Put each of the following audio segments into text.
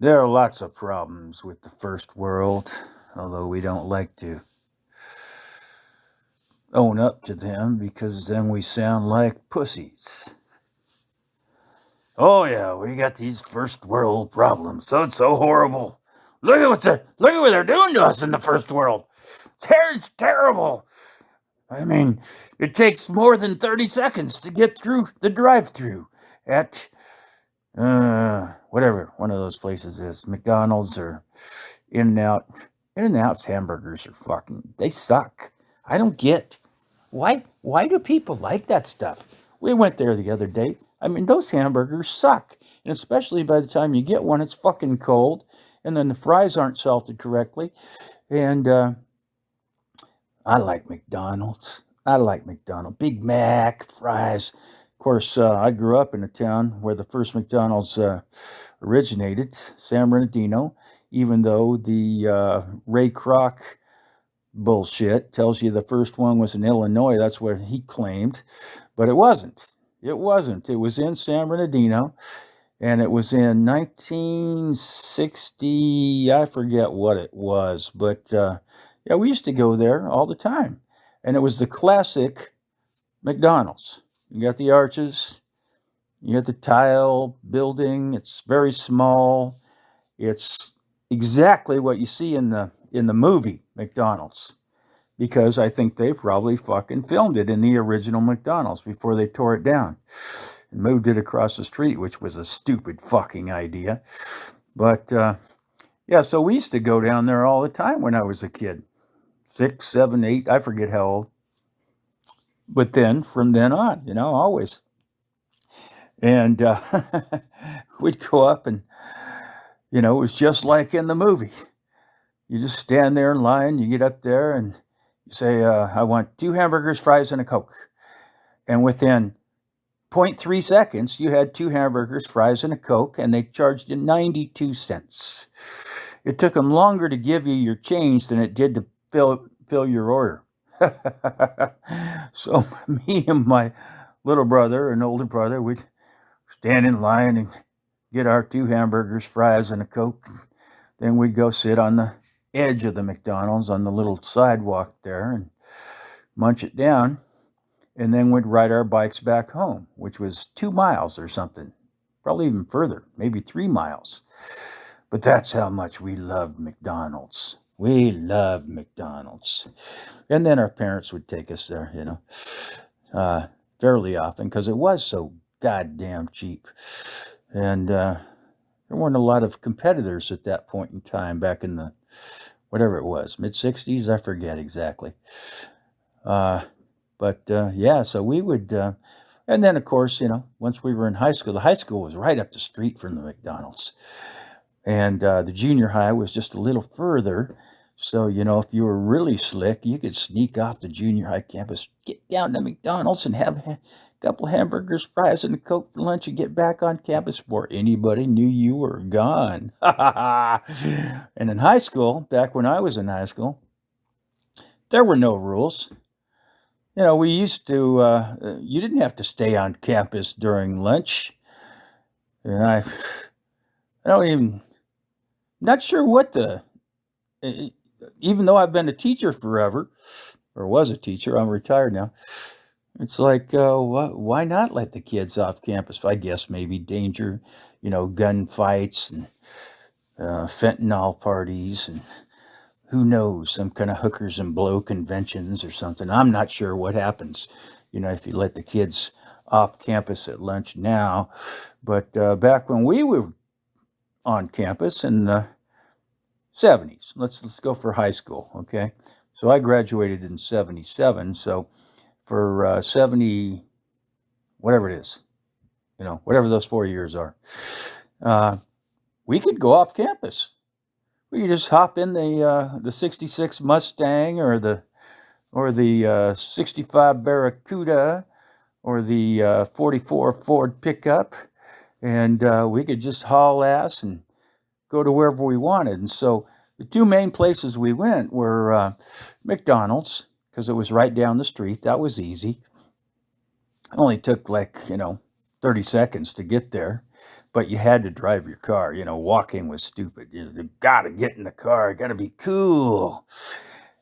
There are lots of problems with the first world, although we don't like to own up to them because then we sound like pussies. Oh yeah, we got these first world problems. So it's so horrible. Look at what they're doing to us in the first world. It's terrible. I mean, it takes more than 30 seconds to get through the drive-through at whatever one of those places is, McDonald's or In-N-Out. In-N-Out's hamburgers are they suck. I don't get why do people like that stuff? We went there the other day. I mean, those hamburgers suck. And especially by the time you get one, it's fucking cold. And then the fries aren't salted correctly. And I like McDonald's. I like McDonald's. Big Mac, fries. Of course, I grew up in a town where the first McDonald's originated, San Bernardino, even though the Ray Kroc bullshit tells you the first one was in Illinois. That's what he claimed. But it wasn't. It wasn't. It was in San Bernardino. And it was in 1960. I forget what it was. But yeah, we used to go there all the time. And it was the classic McDonald's. You got the arches. You got the tile building. It's very small. It's exactly what you see in the movie McDonald's, because I think they probably fucking filmed it in the original McDonald's before they tore it down and moved it across the street, which was a stupid fucking idea. But yeah, so we used to go down there all the time when I was a kid. 6, 7, 8, I forget how old. But then, from then on, always. And we'd go up and, it was just like in the movie. You just stand there in line, you get up there and you say, I want 2 hamburgers, fries, and a Coke. And within 0.3 seconds, you had 2 hamburgers, fries, and a Coke, and they charged you 92 cents. It took them longer to give you your change than it did to fill your order. So me and my little brother and older brother, we'd stand in line and get our 2 hamburgers, fries, and a Coke. Then we'd go sit on the edge of the McDonald's on the little sidewalk there and munch it down. And then we'd ride our bikes back home, which was 2 miles or something. Probably even further, maybe 3 miles. But that's how much we loved McDonald's. We loved McDonald's. And then our parents would take us there, fairly often because it was so goddamn cheap. And there weren't a lot of competitors at that point in time back in the, whatever it was, mid-60s, I forget exactly. But yeah, so we would, and then of course, once we were in high school, the high school was right up the street from the McDonald's. And the junior high was just a little further. So, if you were really slick, you could sneak off the junior high campus, get down to McDonald's and have a couple of hamburgers, fries, and a Coke for lunch and get back on campus before anybody knew you were gone. And in high school, back when I was in high school, there were no rules. We used to, you didn't have to stay on campus during lunch. And I don't even, not sure what even though I've been a teacher forever, or was a teacher, I'm retired now. It's like, why not let the kids off campus? I guess maybe danger, gun fights and fentanyl parties and who knows, some kind of hookers and blow conventions or something. I'm not sure what happens, if you let the kids off campus at lunch now. But back when we were on campus in the 70s, let's go for high school, okay? So I graduated in 77, so for 70, whatever it is, whatever those 4 years are, we could go off campus. We could just hop in the 66 Mustang or the 65 Barracuda or the 44 Ford pickup, and we could just haul ass and go to wherever we wanted. And so the 2 main places we went were McDonald's, because it was right down the street. That was easy. It only took 30 seconds to get there. but you had to drive your car. Walking was stupid. You got to get in the car. Got to be cool.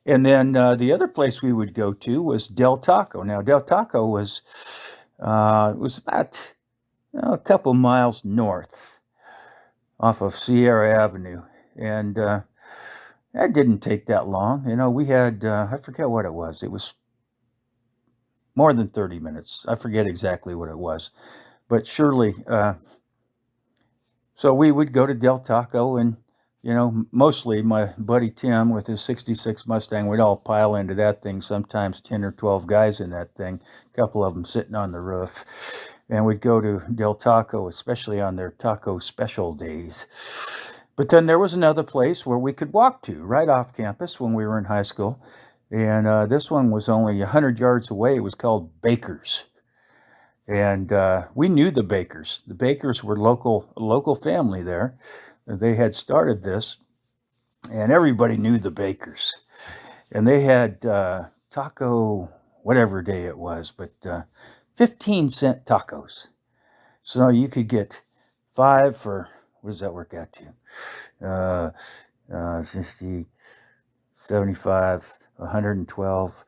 And then the other place we would go to was Del Taco. Now, Del Taco was about a couple miles north off of Sierra Avenue. And that didn't take that long. We had, I forget what it was. It was more than 30 minutes. I forget exactly what it was. But surely, so we would go to Del Taco, and mostly my buddy Tim with his 66 Mustang, we'd all pile into that thing, sometimes 10 or 12 guys in that thing, a couple of them sitting on the roof. And we'd go to Del Taco, especially on their taco special days. But then there was another place where we could walk to right off campus when we were in high school. And this one was only 100 yards away. It was called Baker's. And we knew the Bakers. The Bakers were local family there. They had started this, and everybody knew the Bakers. And they had taco, whatever day it was, but 15-cent tacos. So you could get 5 for, what does that work out to? 50, 75, 112.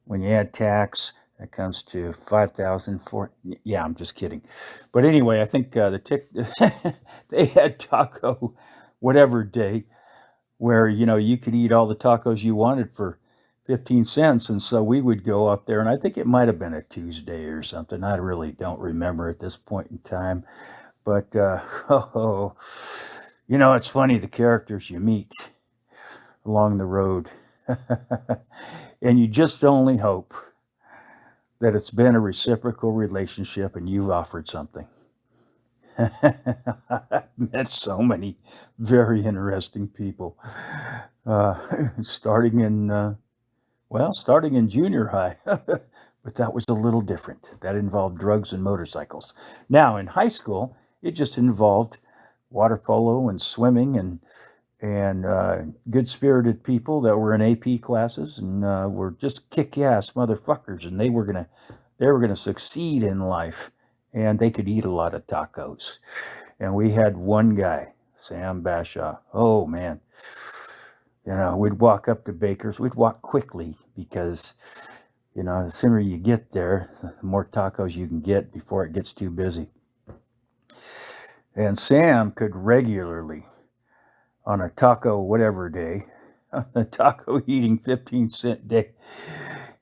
When you add tax, that comes to 5,004. Yeah, I'm just kidding. But anyway, I think they had taco whatever day where, you could eat all the tacos you wanted for 15 cents. And so we would go up there, and I think it might have been a Tuesday or something. I really don't remember at this point in time. But, it's funny, the characters you meet along the road. And you just only hope that it's been a reciprocal relationship and you've offered something. I've met so many very interesting people, starting in junior high, but that was a little different. That involved drugs and motorcycles. Now in high school, it just involved water polo and swimming and good-spirited people that were in AP classes and were just kick-ass motherfuckers, and they were gonna succeed in life, and they could eat a lot of tacos. And we had one guy, Sam Bashaw. Oh man, we'd walk up to Baker's. We'd walk quickly because the sooner you get there, the more tacos you can get before it gets too busy. And Sam could regularly, on a taco whatever day, on a taco eating 15-cent day,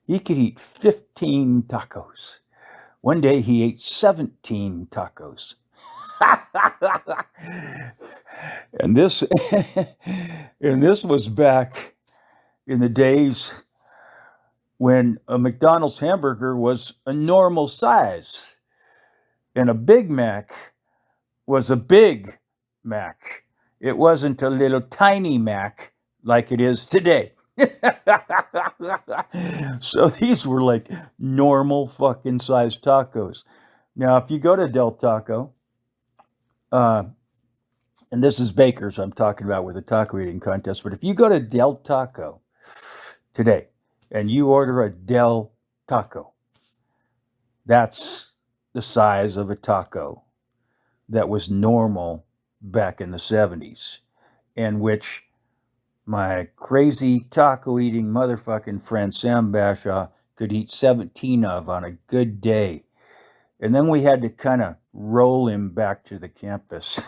he could eat 15 tacos. One day he ate 17 tacos. And this was back in the days when a McDonald's hamburger was a normal size and a Big Mac was a Big Mac. It wasn't a little tiny Mac like it is today. So these were like normal fucking sized tacos. Now, if you go to Del Taco, and this is Baker's I'm talking about with a taco eating contest, but if you go to Del Taco today and you order a Del Taco, that's the size of a taco that was normal back in the 70s, and which my crazy taco eating motherfucking friend Sam Bashaw could eat 17 of on a good day. And then we had to kind of roll him back to the campus.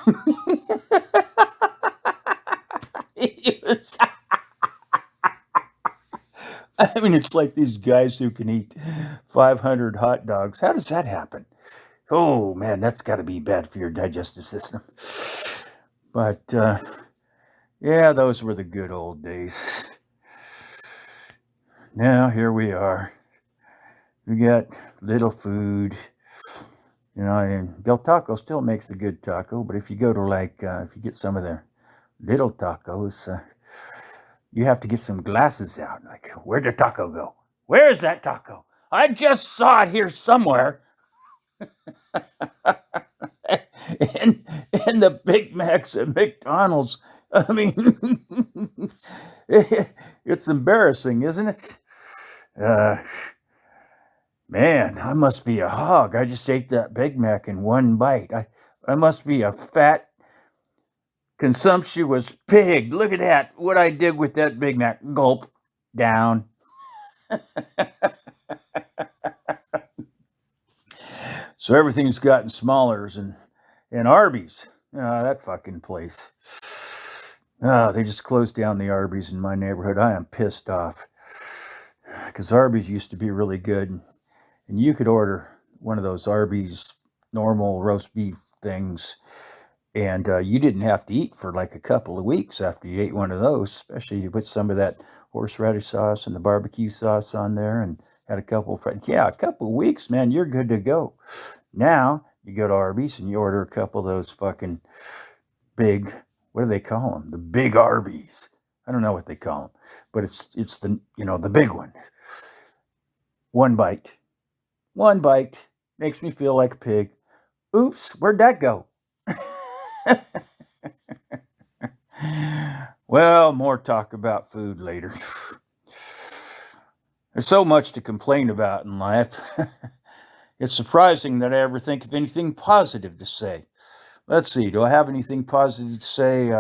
It's like these guys who can eat 500 hot dogs. How does that happen? Oh man, that's got to be bad for your digestive system. But yeah, those were the good old days. Now here we are. We got little food. And Del Taco still makes a good taco, but if you go to if you get some of their little tacos, you have to get some glasses out. Like, where'd the taco go? Where's that taco? I just saw it here somewhere. and the Big Macs at McDonald's. I mean, it's embarrassing, isn't it? Man, I must be a hog. I just ate that Big Mac in one bite. I must be a fat, consumptuous pig. Look at that. What I did with that Big Mac. Gulp. Down. So everything's gotten smaller. And Arby's. That fucking place. They just closed down the Arby's in my neighborhood. I am pissed off. Because Arby's used to be really good. And you could order one of those Arby's normal roast beef things. And you didn't have to eat for like a couple of weeks after you ate one of those, especially you put some of that horseradish sauce and the barbecue sauce on there and had a couple of friends. Yeah, a couple of weeks, man, you're good to go. Now you go to Arby's and you order a couple of those fucking big, what do they call them? The big Arby's. I don't know what they call them, but it's the, the big one. One bite makes me feel like a pig. Oops, where'd that go? Well, more talk about food later. There's so much to complain about in life. It's surprising that I ever think of anything positive to say. Let's see, do I have anything positive to say?